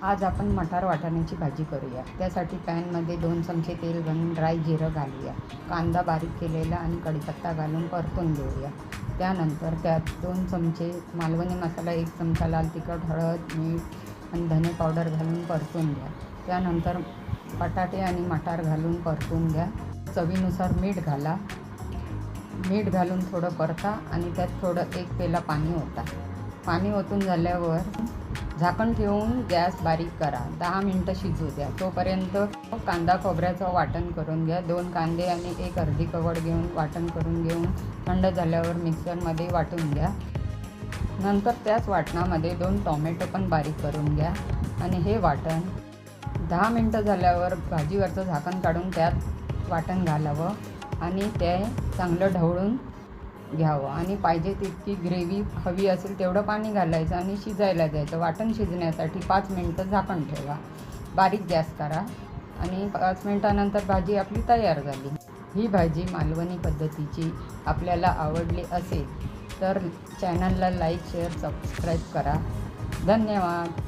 आज आपण मटार वाटाण्याची भाजी करूया। त्यासाठी पॅनमध्ये 2 चमचे तेल घालून ड्राय जिरं घालूया, कांदा बारीक केलेला आणि कढीपत्ता घालून परतून घेऊया। त्यानंतर त्यात 2 चमचे मालवणी मसाला, 1 चमचा लाल तिखट, हळद, मीठ आणि धने पावडर घालून परतून घ्या। त्यानंतर बटाटे आणि मटार घालून परतून घ्या। चवीनुसार मीठ घाला। मीठ घालून थोडं परता आणि त्यात थोडं 1 पेला पाणी ओता। पाणी ओतून झाल्यावर झाकण ठेवून गॅस बारीक करा। 10 मिनटं शिजू द्या। तोपर्यंत कांदा खोबऱ्याचं वाटण करून घ्या। 2 कांदे आणि 1 अर्धी कवड घेऊन वाटण करून घेऊन थंड झाल्यावर मिक्सरमध्ये वाटून घ्या। नंतर त्याच वाटणामध्ये 2 टोमॅटो पण बारीक करून घ्या आणि हे वाटण 10 मिनटं झाल्यावर भाजीवरचं झाकण काढून त्यात वाटण घालावं आणि ते चांगलं ढवळून घ्यावं आणि पाहिजे तितकी ग्रेव्ही हवी असेल तेवढं पाणी घालायचं आणि शिजायला द्यायचं। वाटण शिजण्यासाठी 5 मिनटं झाकण ठेवा। बारीक गॅस करा आणि 5 मिनटानंतर भाजी आपली तयार झाली। ही भाजी मालवणी पद्धतीची आपल्याला आवडली असेल तर चॅनलला लाईक, शेअर, सबस्क्राईब करा। धन्यवाद।